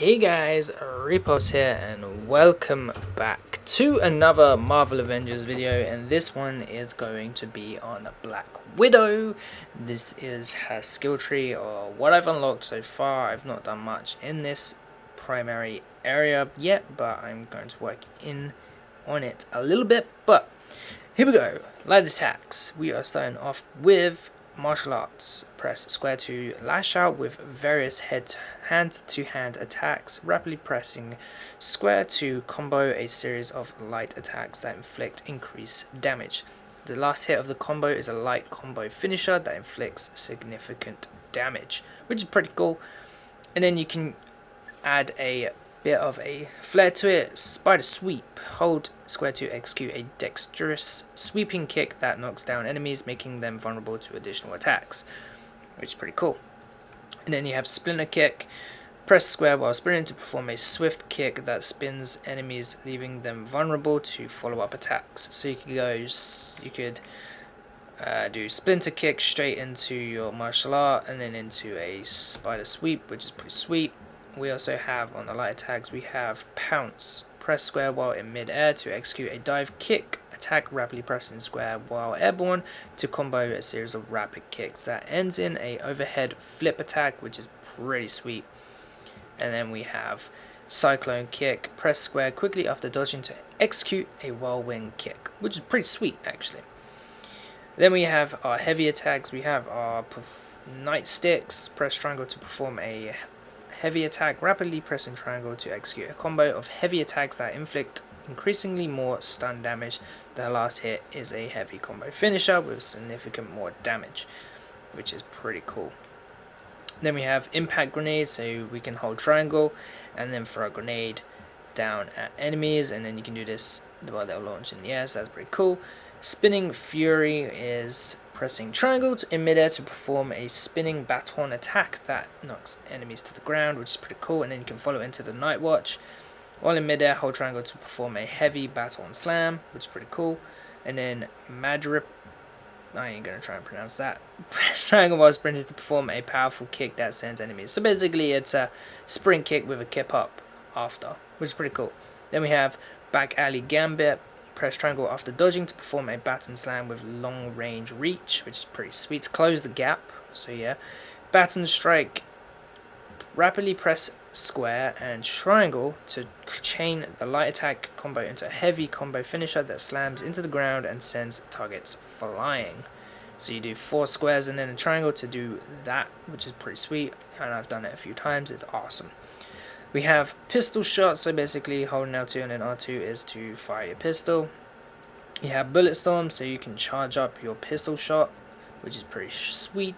Hey guys, Repulse here and welcome back to another Marvel Avengers video, and this one is going to be on Black Widow. This is her skill tree, or what I've unlocked so far. I've not done much in this primary area yet, but I'm going to work in on it a little bit. But here we go. Light attacks. We are starting off with martial arts. Press square to lash out with various hand-to-hand attacks, rapidly pressing square to combo a series of light attacks that inflict increased damage. The last hit of the combo is a light combo finisher that inflicts significant damage, which is pretty cool. And then you can add a bit of a flair to it. Spider sweep. Hold square to execute a dexterous sweeping kick that knocks down enemies, making them vulnerable to additional attacks, which is pretty cool. And then you have splinter kick. Press square while sprinting to perform a swift kick that spins enemies, leaving them vulnerable to follow-up attacks. So you could do splinter kick straight into your martial art and then into a spider sweep, which is pretty sweet. We also have, on the light attacks, we have pounce. Press square while in mid-air to execute a dive kick. Attack rapidly pressing square while airborne to combo a series of rapid kicks that ends in a overhead flip attack, which is pretty sweet. And then we have cyclone kick. Press square quickly after dodging to execute a whirlwind kick, which is pretty sweet actually. Then we have our heavy attacks. We have our nightsticks. Press triangle to perform a heavy attack, rapidly pressing triangle to execute a combo of heavy attacks that inflict increasingly more stun damage. The last hit is a heavy combo finisher with significant more damage, which is pretty cool. Then we have impact grenades, so we can hold triangle and then throw a grenade down at enemies, and then you can do this while they'll launch in the air, so that's pretty cool. Spinning fury is pressing triangle in midair to perform a spinning baton attack that knocks enemies to the ground, which is pretty cool. And then you can follow into the night watch. While in midair, hold triangle to perform a heavy baton slam, which is pretty cool. And then madrip, I ain't gonna try and pronounce that. Press triangle while sprinting to perform a powerful kick that sends enemies. So basically it's a sprint kick with a kip up after, which is pretty cool. Then we have back alley gambit. Press triangle after dodging to perform a baton slam with long range reach, which is pretty sweet to close the gap. So yeah, baton strike. Rapidly press square and triangle to chain the light attack combo into a heavy combo finisher that slams into the ground and sends targets flying. So you do 4 squares and then a triangle to do that, which is pretty sweet, and I've done it a few times. It's awesome. We have pistol shot, so basically holding L2 and then R2 is to fire your pistol. You have bullet storm, so you can charge up your pistol shot, which is pretty sweet.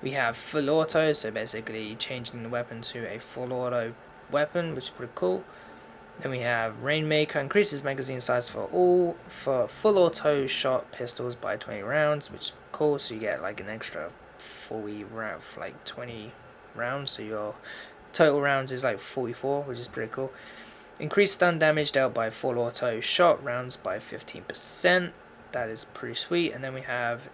We have full auto, so basically changing the weapon to a full auto weapon, which is pretty cool. Then we have Rainmaker, increases magazine size for full auto shot pistols by 20 rounds, which is cool, so you get like an extra 40 round, like 20 rounds, so your total rounds is like 44, which is pretty cool. Increased stun damage dealt by full auto shot rounds by 15%. That is pretty sweet. And then we have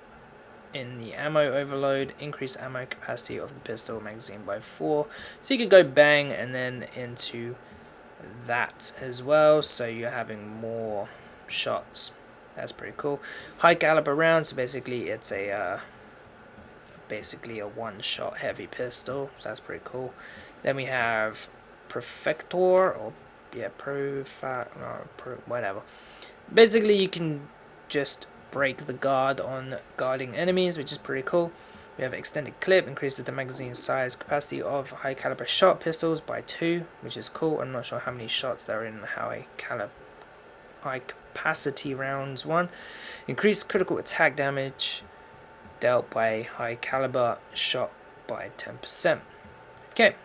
in the ammo overload, increased ammo capacity of the pistol magazine by 4. So you could go bang and then into that as well. So you're having more shots. That's pretty cool. High caliber rounds. So basically it's a one-shot heavy pistol. So that's pretty cool. Then we have Perfector, or yeah, whatever. Basically, you can just break the guard on guarding enemies, which is pretty cool. We have Extended Clip, increases the magazine size capacity of high caliber shot pistols by 2, which is cool. I'm not sure how many shots there are in high capacity rounds 1. Increased critical attack damage dealt by high caliber shot by 10%. Okay.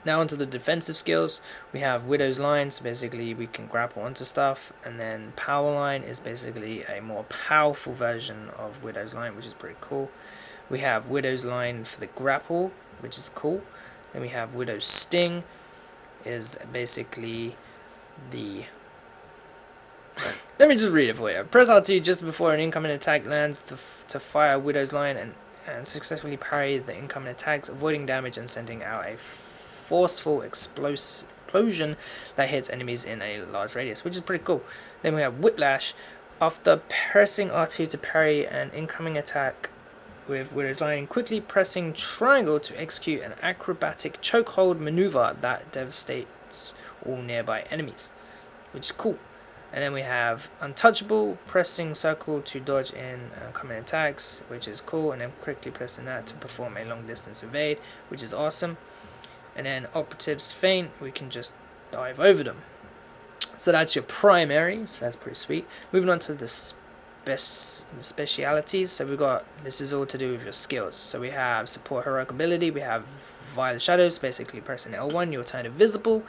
Now onto the defensive skills. We have Widow's Line, so basically we can grapple onto stuff, and then Power Line is basically a more powerful version of Widow's Line, which is pretty cool. We have Widow's Line for the grapple, which is cool. Then we have Widow's Sting, is basically the let me just read it for you. Press R2 just before an incoming attack lands to fire Widow's Line and successfully parry the incoming attacks, avoiding damage and sending out a forceful explosion that hits enemies in a large radius, which is pretty cool. Then we have Whiplash. After pressing R2 to parry an incoming attack with Widow's Line, quickly pressing triangle to execute an acrobatic chokehold maneuver that devastates all nearby enemies, which is cool. And then we have Untouchable, pressing circle to dodge in incoming attacks, which is cool, and then quickly pressing that to perform a long distance evade, which is awesome. And then Operative's Feint, we can just dive over them. So that's your primary, so that's pretty sweet. Moving on to the specialities. So we've got, this is all to do with your skills. So we have Support Heroic Ability, we have Violet Shadows, basically pressing L1 you'll turn invisible.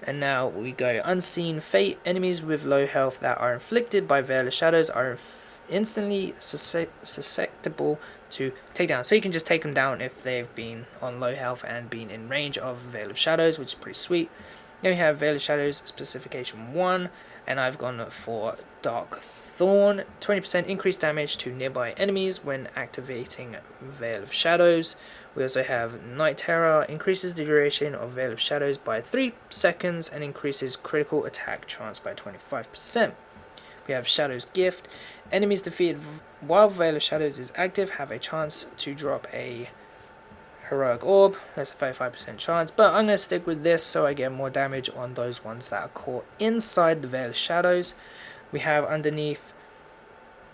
And now we go Unseen Fate. Enemies with low health that are inflicted by Violet Shadows are instantly susceptible to takedown. So you can just take them down if they've been on low health and been in range of Veil of Shadows, which is pretty sweet. Then we have Veil of Shadows Specification 1, and I've gone for Dark Thorn. 20% increased damage to nearby enemies when activating Veil of Shadows. We also have Night Terror, increases the duration of Veil of Shadows by 3 seconds and increases critical attack chance by 25%. We have Shadow's Gift. Enemies defeated while Veil of Shadows is active have a chance to drop a Heroic Orb. That's a 35% chance, but I'm going to stick with this so I get more damage on those ones that are caught inside the Veil of Shadows. We have underneath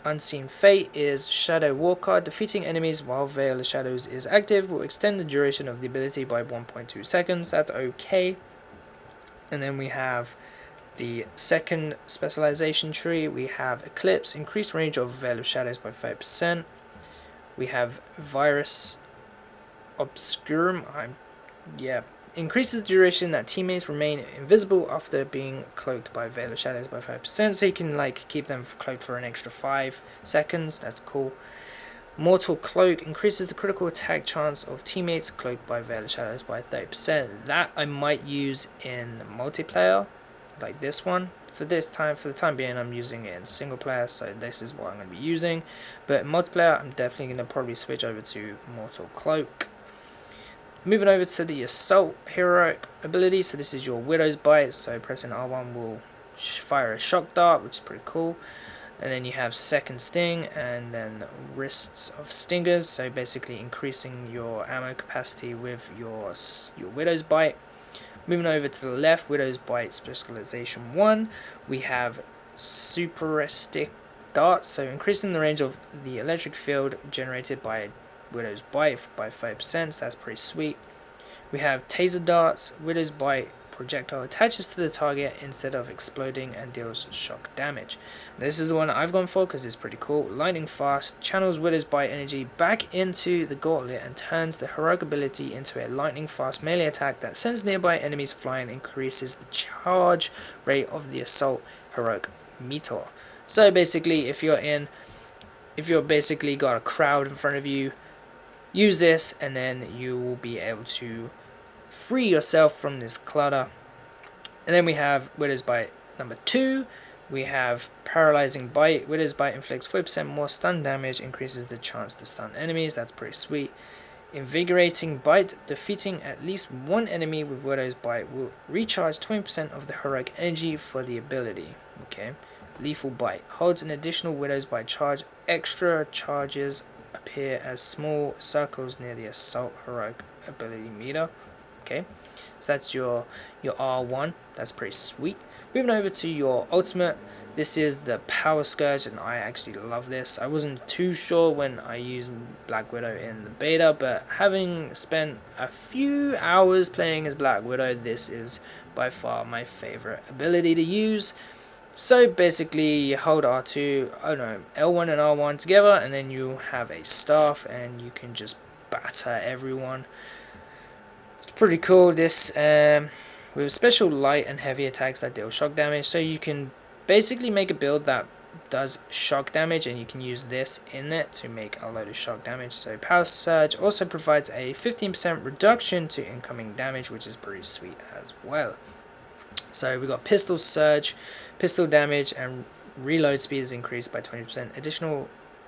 Unseen Fate is Shadow Walker. Defeating enemies while Veil of Shadows is active will extend the duration of the ability by 1.2 seconds. That's okay. And then we have the second specialization tree. We have Eclipse, increased range of Veil of Shadows by 5%. We have Virus Obscurum, increases the duration that teammates remain invisible after being cloaked by Veil of Shadows by 5%, so you can like keep them cloaked for an extra 5 seconds. That's cool. Mortal Cloak increases the critical attack chance of teammates cloaked by Veil of Shadows by 30%. That I might use in multiplayer, like this one. For the time being, I'm using it in single player, so this is what I'm going to be using. But in multiplayer, I'm definitely going to probably switch over to Mortal Cloak. Moving over to the Assault Heroic Ability, so this is your Widow's Bite, so pressing R1 will fire a Shock Dart, which is pretty cool. And then you have Second Sting, and then Wrists of Stingers, so basically increasing your ammo capacity with your Widow's Bite. Moving over to the left, Widow's Bite Specialization 1, we have Superistic Darts, so increasing the range of the electric field generated by Widow's Bite by 5%, so that's pretty sweet. We have Taser Darts. Widow's Bite projectile attaches to the target instead of exploding and deals shock damage. This is the one I've gone for because it's pretty cool. Lightning Fast channels Widow's Bite energy back into the gauntlet and turns the heroic ability into a lightning fast melee attack that sends nearby enemies flying, increases the charge rate of the Assault Heroic Meter. So basically, if you're basically got a crowd in front of you, use this and then you will be able to free yourself from this clutter. And then we have Widow's Bite number 2. We have Paralyzing Bite. Widow's Bite inflicts 40% more stun damage, increases the chance to stun enemies. That's pretty sweet. Invigorating Bite. Defeating at least one enemy with Widow's Bite will recharge 20% of the heroic energy for the ability. Okay. Lethal Bite. Holds an additional Widow's Bite charge. Extra charges appear as small circles near the Assault Heroic Ability meter. Okay, so that's your R1. That's pretty sweet. Moving over to your ultimate, this is the Power Scourge, and I actually love this. I wasn't too sure when I used Black Widow in the beta, but having spent a few hours playing as Black Widow, this is by far my favorite ability to use. So basically you hold L1 and R1 together, and then you have a staff and you can just batter everyone. It's pretty cool. This with special light and heavy attacks that deal shock damage, so you can basically make a build that does shock damage, and you can use this in it to make a load of shock damage. So Power Surge also provides a 15% reduction to incoming damage, which is pretty sweet as well. So we got Pistol Surge, pistol damage and reload speed is increased by 20%.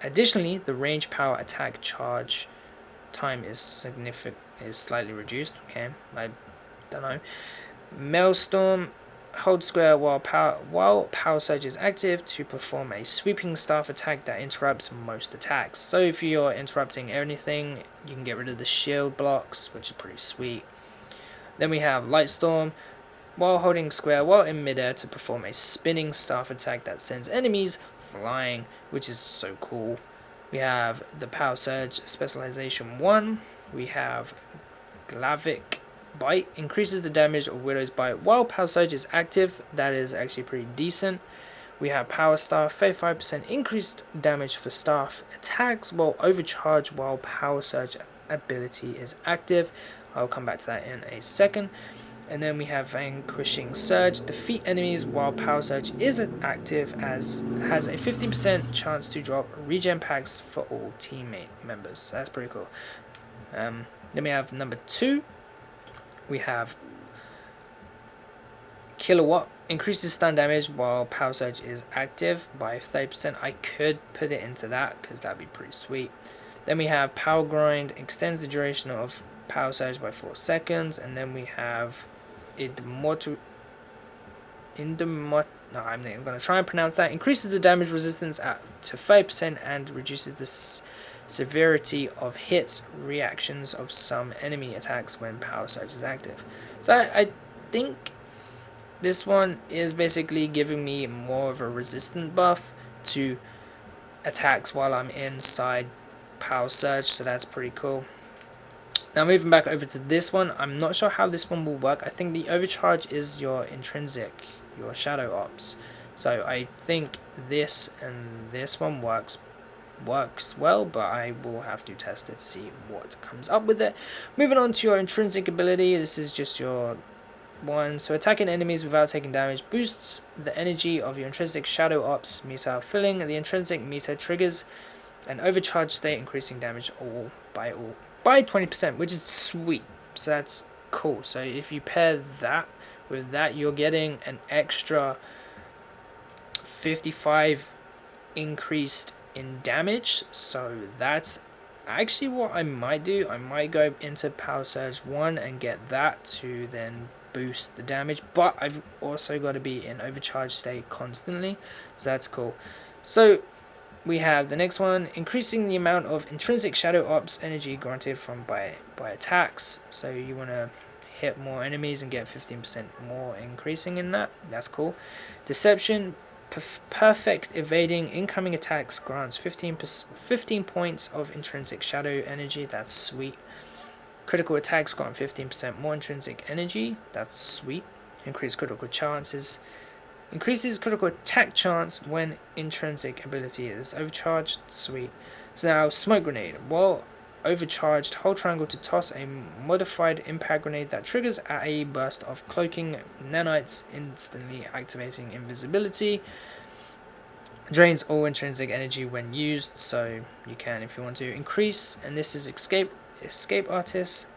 Additionally, the range power attack charge time is slightly reduced. Okay, by don't know. Maelstrom, hold square while power surge is active to perform a sweeping staff attack that interrupts most attacks. So if you're interrupting anything, you can get rid of the shield blocks, which is pretty sweet. Then we have Light Storm, while holding square while in midair to perform a spinning staff attack that sends enemies flying, which is so cool. We have the Power Surge Specialization 1. We have Glavic Bite, increases the damage of Widow's Bite while Power Surge is active. That is actually pretty decent. We have Power Staff, 35% increased damage for staff attacks while overcharge while Power Surge ability is active. I'll come back to that in a second. And then we have Vanquishing Surge, defeat enemies while Power Surge is active, as has a 15% chance to drop regen packs for all teammate members. So that's pretty cool. Then we have number 2. We have Kilowatt, increases stun damage while Power Surge is active by 30%. I could put it into that because that'd be pretty sweet. Then we have Power Grind, extends the duration of Power Surge by 4 seconds. And then we have I'm going to try and pronounce that. Increases the damage resistance to 5% and reduces the severity of hits reactions of some enemy attacks when Power Surge is active. So I think this one is basically giving me more of a resistant buff to attacks while I'm inside Power Surge, so that's pretty cool. Now moving back over to this one, I'm not sure how this one will work. I think the overcharge is your intrinsic, your shadow ops. So I think this and this one works well, but I will have to test it to see what comes up with it. Moving on to your intrinsic ability, this is just your one. So attacking enemies without taking damage boosts the energy of your intrinsic shadow ops meter, filling the intrinsic meter triggers an overcharge state, increasing damage by 20%, which is sweet. So that's cool. So if you pair that with that, you're getting an extra 55 increased in damage. So that's actually what I might do. I might go into Power Surge 1 and get that to then boost the damage, but I've also got to be in overcharge state constantly, so that's cool. So we have the next one, increasing the amount of intrinsic shadow ops energy granted from by attacks. So you want to hit more enemies and get 15% more increasing in that. That's cool. Deception, perfect evading incoming attacks, grants 15 points of intrinsic shadow energy. That's sweet. Critical attacks grant 15% more intrinsic energy. That's sweet. Increased critical chances. Increases critical attack chance when intrinsic ability is overcharged. Sweet. So now Smoke Grenade. While overcharged, hold triangle to toss a modified impact grenade that triggers at a burst of cloaking nanites, instantly activating invisibility. Drains all intrinsic energy when used, so you can if you want to. Increase, and this is escape artist.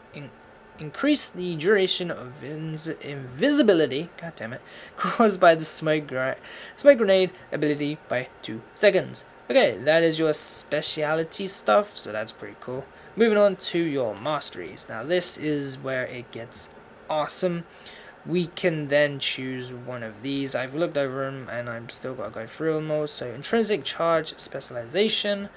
Increase the duration of invisibility, god damn it, caused by the smoke grenade ability by 2 seconds. Okay, that is your speciality stuff, so that's pretty cool. Moving on to your masteries. Now this is where it gets awesome. We can then choose one of these. I've looked over them and I'm still got to go through them all. So intrinsic charge specialization.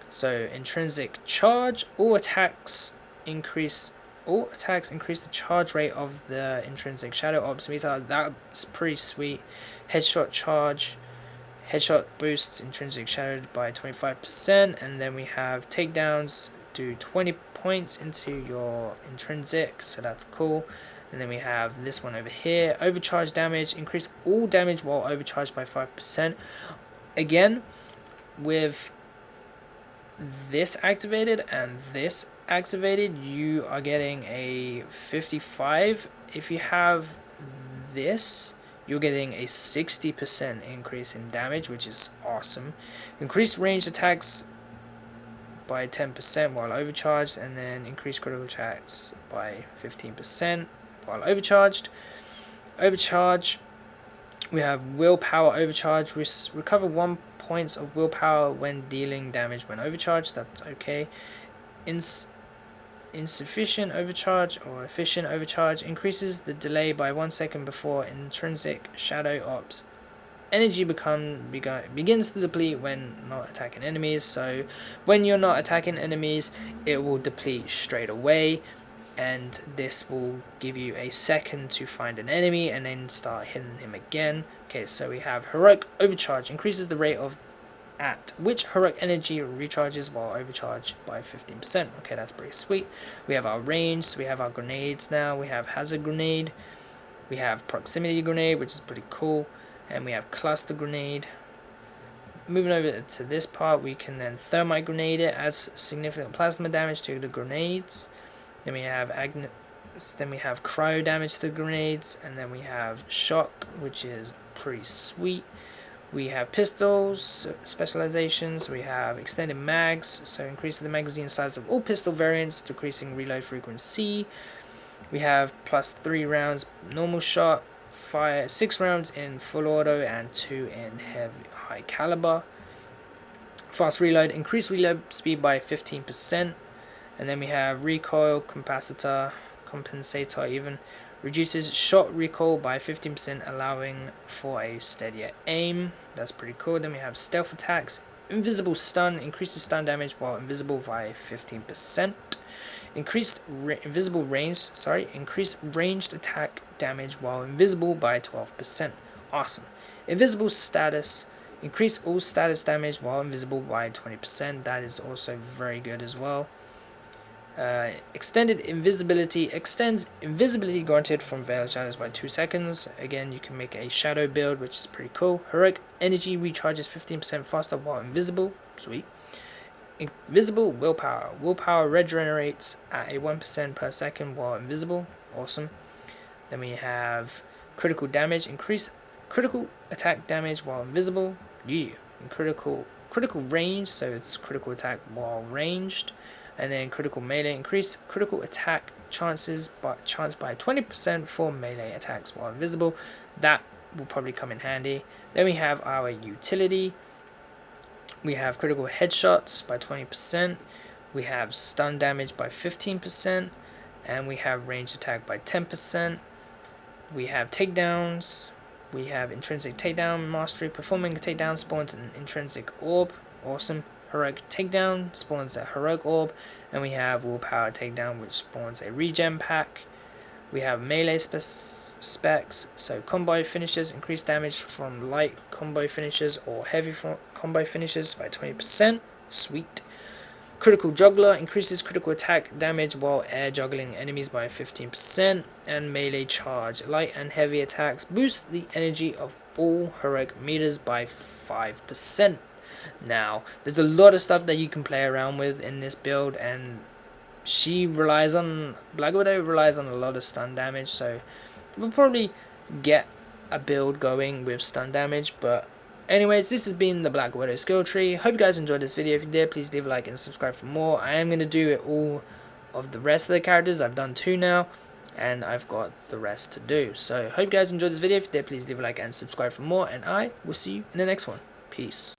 So intrinsic charge, all attacks increase the charge rate of the intrinsic shadow ops meter. That's pretty sweet. Headshot charge. Headshot boosts intrinsic shadow by 25%. And then we have takedowns, do 20 points into your intrinsic. So that's cool. And then we have this one over here. Overcharge damage. Increase all damage while overcharged by 5%. Again, with this activated and this activated, you are getting a 55. If you have this, you're getting a 60% increase in damage, which is awesome. Increased ranged attacks by 10% while overcharged, and then increased critical attacks by 15% while overcharged. Overcharge, we have willpower overcharge. Recover 1 points of willpower when dealing damage when overcharged. That's okay. insufficient overcharge or efficient overcharge increases the delay by 1 second before intrinsic shadow ops energy begins to deplete when not attacking enemies. So when you're not attacking enemies, it will deplete straight away, and this will give you a second to find an enemy and then start hitting him again. Okay, so we have heroic overcharge, increases the rate of at which heroic energy recharges while overcharged by 15%. Okay, that's pretty sweet. We have our range, so we have our grenades now. We have hazard grenade, we have proximity grenade, which is pretty cool, and we have cluster grenade. Moving over to this part, we can then thermite grenade it, adds significant plasma damage to the grenades. Then we have cryo damage to the grenades, and then we have shock, which is pretty sweet. We have pistols, specializations. We have extended mags, so increases the magazine size of all pistol variants, decreasing reload frequency. We have +3 rounds normal shot, 6 rounds in full auto, and 2 in high caliber. Fast reload, increased reload speed by 15%. And then we have recoil compensator even, reduces shot recoil by 15%, allowing for a steadier aim. That's pretty cool. Then we have stealth attacks, invisible stun, increases stun damage while invisible by 15%. Increased ranged attack damage while invisible by 12%. Awesome. Invisible status, increase all status damage while invisible by 20%. That is also very good as well. Extended invisibility, extends invisibility granted from veil shadows by 2 seconds. Again, you can make a shadow build, which is pretty cool. Heroic energy recharges 15% faster while invisible. Sweet. Invisible willpower. Willpower regenerates at a 1% per second while invisible. Awesome. Then we have critical damage. Increase critical attack damage while invisible. Yeah. And critical range, so it's critical attack while ranged. And then critical melee. Increase critical attack chance by 20% for melee attacks while invisible. That will probably come in handy. Then we have our utility. We have critical headshots by 20%, we have stun damage by 15%, and we have range attack by 10%. We have takedowns, we have intrinsic takedown mastery. Performing a takedown spawns an intrinsic orb. Awesome. Heroic takedown spawns a heroic orb, and we have willpower takedown, which spawns a regen pack. We have melee specs, so combo finishes, increase damage from light combo finishes or heavy combo finishes by 20%. Sweet. Critical juggler, increases critical attack damage while air juggling enemies by 15%. And melee charge, light and heavy attacks boost the energy of all heroic meters by 5%. Now, there's a lot of stuff that you can play around with in this build, and Black Widow relies on a lot of stun damage, so we'll probably get a build going with stun damage. But anyways, this has been the Black Widow skill tree. Hope you guys enjoyed this video. If you did, please leave a like and subscribe for more. I am going to do it all of the rest of the characters. I've done 2 now, and I've got the rest to do. So hope you guys enjoyed this video. If you did, please leave a like and subscribe for more, and I will see you in the next one. Peace.